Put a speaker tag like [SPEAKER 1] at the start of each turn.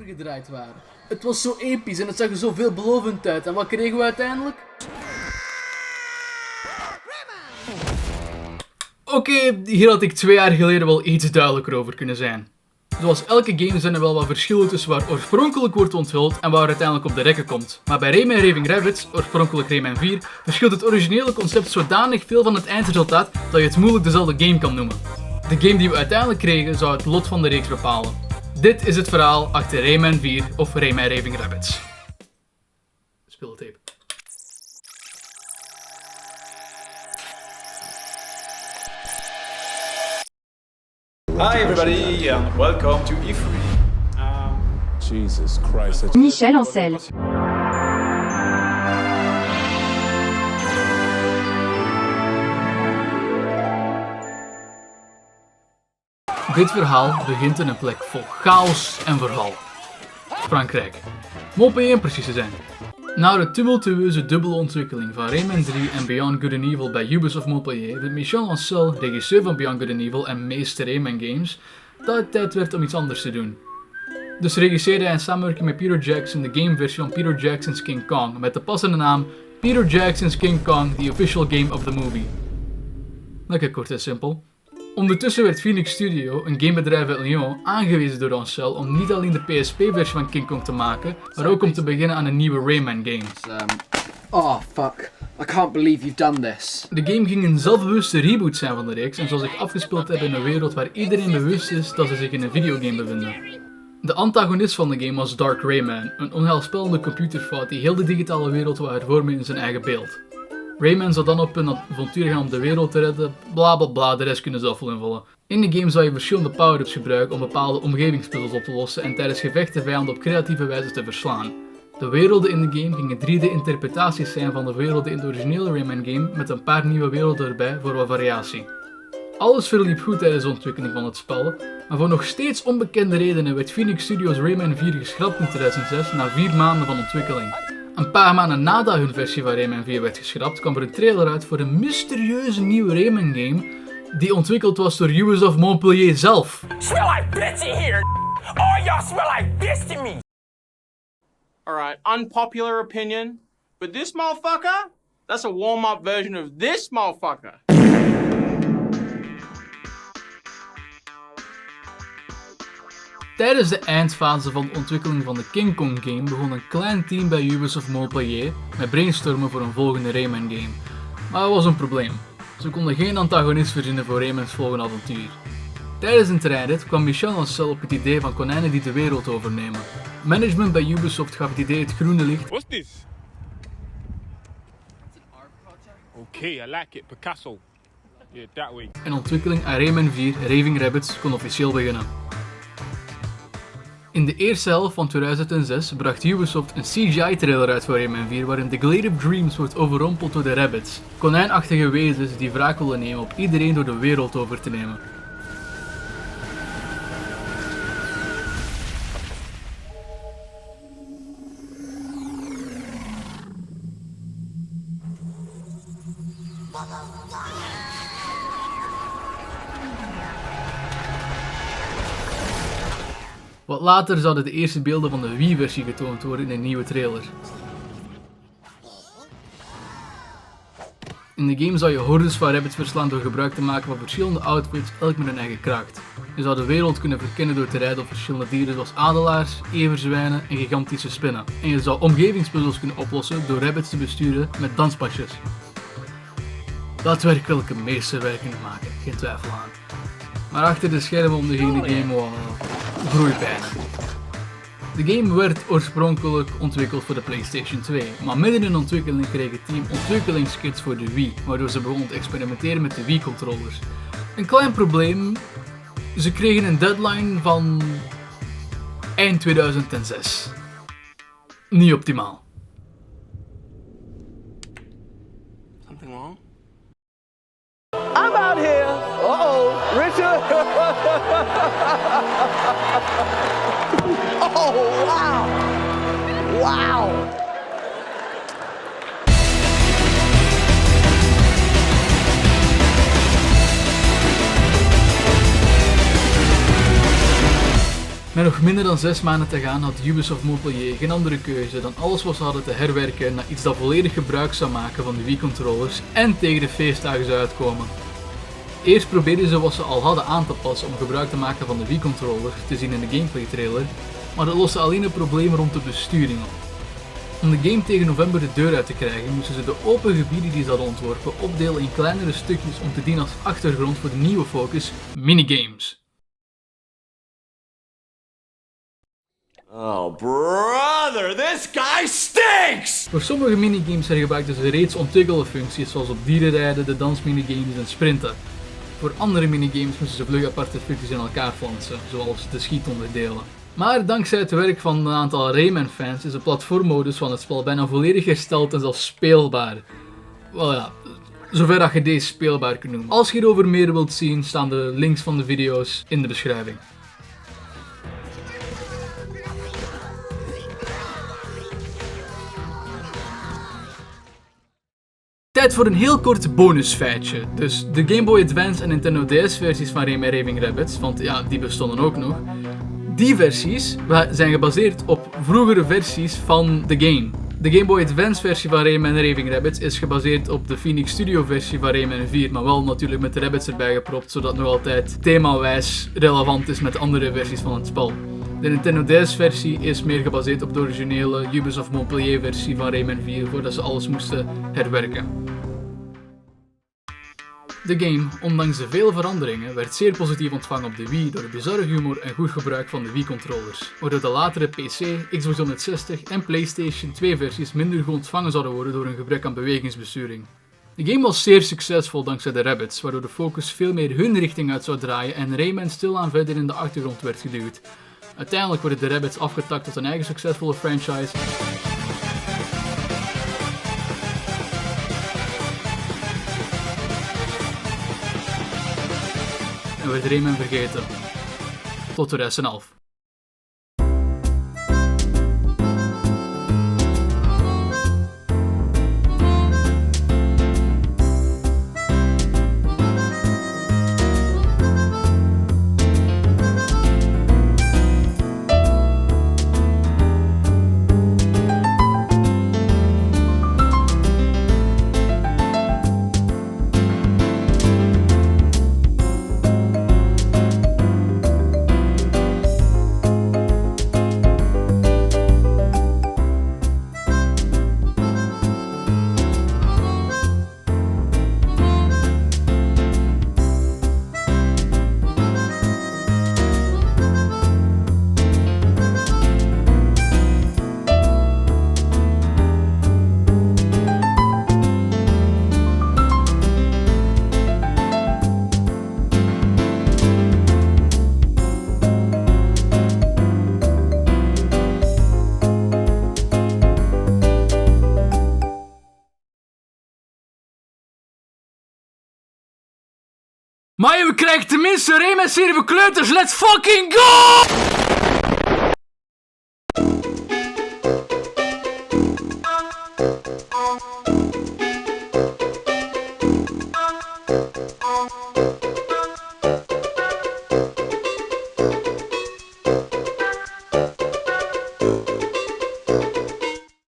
[SPEAKER 1] gedraaid waren. Het was zo episch en het zag er zo veelbelovend uit. En wat kregen we uiteindelijk? Oké, hier had ik 2 jaar geleden wel iets duidelijker over kunnen zijn. Zoals elke game zijn er wel wat verschillen tussen waar oorspronkelijk wordt onthuld en waar uiteindelijk op de rekken komt. Maar bij Rayman Raving Rabbids, oorspronkelijk Rayman 4, verschilt het originele concept zodanig veel van het eindresultaat dat je het moeilijk dezelfde game kan noemen. De game die we uiteindelijk kregen zou het lot van de reeks bepalen. Dit is het verhaal achter Rayman 4 of Rayman Raving Rabbids. Speel de tape.
[SPEAKER 2] Hi everybody and welcome to E3.
[SPEAKER 3] Jesus Christ.
[SPEAKER 4] Michel Ancel.
[SPEAKER 1] Dit verhaal begint in een plek vol chaos en verval. Frankrijk. Montpellier om precies te zijn. Na de tumultueuze dubbele ontwikkeling van Rayman 3 en Beyond Good and Evil bij Ubisoft Montpellier vindt Michel Ancel, regisseur van Beyond Good and Evil en meester Rayman games, dat het tijd werd om iets anders te doen. Dus regisseerde hij in samenwerking met Peter Jackson de gameversie van Peter Jackson's King Kong met de passende naam Peter Jackson's King Kong, the official game of the movie. Lekker kort en simpel. Ondertussen werd Phoenix Studio, een gamebedrijf uit Lyon, aangewezen door Ancel om niet alleen de PSP-versie van King Kong te maken, maar ook om te beginnen aan een nieuwe Rayman game.
[SPEAKER 5] Oh fuck, I can't believe you've done this.
[SPEAKER 1] De game ging een zelfbewuste reboot zijn van de reeks en zal zich afgespeeld hebben in een wereld waar iedereen bewust is dat ze zich in een videogame bevinden. De antagonist van de game was Dark Rayman, een onheilspellende computerfout die heel de digitale wereld wou hervormen in zijn eigen beeld. Rayman zou dan op een avontuur gaan om de wereld te redden, bla bla bla, de rest kunnen zelf wel invullen. In de game zou je verschillende power-ups gebruiken om bepaalde omgevingspuzzels op te lossen en tijdens gevechten vijanden op creatieve wijze te verslaan. De werelden in de game gingen 3D-interpretaties zijn van de werelden in de originele Rayman game met een paar nieuwe werelden erbij voor wat variatie. Alles verliep goed tijdens de ontwikkeling van het spel, maar voor nog steeds onbekende redenen werd Phoenix Studios Rayman 4 geschrapt in 2006 na 4 maanden van ontwikkeling. Een paar maanden nadat hun versie van Rayman 4 werd geschrapt, kwam er een trailer uit voor een mysterieuze nieuwe Rayman game die ontwikkeld was door Ubisoft Montpellier zelf.
[SPEAKER 6] Smell like bitch in here. All y'all smell like bitch to me. Alright, unpopular opinion, but this motherfucker, that's a warm-up version of this motherfucker.
[SPEAKER 1] Tijdens de eindfase van de ontwikkeling van de King Kong game begon een klein team bij Ubisoft Montpellier met brainstormen voor een volgende Rayman game. Maar er was een probleem. Ze konden geen antagonist verzinnen voor Raymans volgende avontuur. Tijdens een treinrit kwam Michel Ancel op het idee van konijnen die de wereld overnemen. Management bij Ubisoft gaf het idee het groene licht.
[SPEAKER 3] What's this? Okay, I like it. Picasso. Yeah, that way.
[SPEAKER 1] En ontwikkeling aan Rayman 4 Raving Rabbids kon officieel beginnen. In de eerste helft van 2006 bracht Ubisoft een CGI-trailer uit voor Rayman 4 waarin The Glade of Dreams wordt overrompeld door de Rabbids, konijnachtige wezens die wraak willen nemen op iedereen door de wereld over te nemen. Wat later zouden de eerste beelden van de Wii-versie getoond worden in een nieuwe trailer. In de game zou je hordes van rabbits verslaan door gebruik te maken van verschillende outfits, elk met een eigen kracht. Je zou de wereld kunnen verkennen door te rijden op verschillende dieren zoals adelaars, everzwijnen en gigantische spinnen. En je zou omgevingspuzzels kunnen oplossen door rabbits te besturen met danspasjes. Daadwerkelijk een meesterwerk kunnen maken, geen twijfel aan. Maar achter de schermen onderging de game wel groeipijnen. De game werd oorspronkelijk ontwikkeld voor de PlayStation 2, maar midden in de ontwikkeling kreeg het team ontwikkelingskits voor de Wii, waardoor ze begonnen te experimenteren met de Wii-controllers. Een klein probleem, ze kregen een deadline van eind 2006. Niet optimaal.
[SPEAKER 6] Something wrong?
[SPEAKER 7] I'm out here. Uh-oh, Richard. Oh, wow. Wow.
[SPEAKER 1] Met nog minder dan 6 maanden te gaan had Ubisoft Montpellier geen andere keuze dan alles wat ze hadden te herwerken naar iets dat volledig gebruik zou maken van de Wii-controllers en tegen de feestdagen zou uitkomen. Eerst probeerden ze wat ze al hadden aan te passen om gebruik te maken van de Wii-controller, te zien in de gameplay trailer, maar dat loste alleen een probleem rond de besturing op. Om de game tegen november de deur uit te krijgen moesten ze de open gebieden die ze hadden ontworpen opdelen in kleinere stukjes om te dienen als achtergrond voor de nieuwe focus, minigames.
[SPEAKER 7] Oh, brother, this guy stinks!
[SPEAKER 1] Voor sommige minigames hergebruikten ze reeds ontwikkelde functies zoals op dieren rijden, de dansminigames en sprinten. Voor andere minigames moesten ze vlug aparte functies in elkaar flansen, zoals de schietonderdelen. Maar dankzij het werk van een aantal Rayman-fans is de platformmodus van het spel bijna volledig hersteld en zelfs speelbaar. Wel ja, zover dat je deze speelbaar kunt noemen. Als je hierover meer wilt zien, staan de links van de video's in de beschrijving. Tijd voor een heel kort bonusfeitje. Dus de Game Boy Advance en Nintendo DS versies van Rayman Raving Rabbids, want ja, die bestonden ook nog. Die versies zijn gebaseerd op vroegere versies van de game. De Game Boy Advance versie van Rayman Raving Rabbids is gebaseerd op de Phoenix Studio versie van Rayman 4, maar wel natuurlijk met de Rabbids erbij gepropt, zodat het nog altijd themawijs relevant is met de andere versies van het spel. De Nintendo DS versie is meer gebaseerd op de originele Ubisoft Montpellier versie van Rayman 4, voordat ze alles moesten herwerken. De game, ondanks de vele veranderingen, werd zeer positief ontvangen op de Wii door de bizarre humor en goed gebruik van de Wii-controllers, waardoor de latere PC, Xbox 360 en PlayStation 2 versies minder goed ontvangen zouden worden door een gebrek aan bewegingsbesturing. De game was zeer succesvol dankzij de Rabbids, waardoor de focus veel meer hun richting uit zou draaien en Rayman stilaan verder in de achtergrond werd geduwd. Uiteindelijk werden de Rabbids afgetakt tot een eigen succesvolle franchise. En werd Rayman vergeten. Tot 2011. Maar we krijgen tenminste Rayman serie voor kleuters, let's fucking go!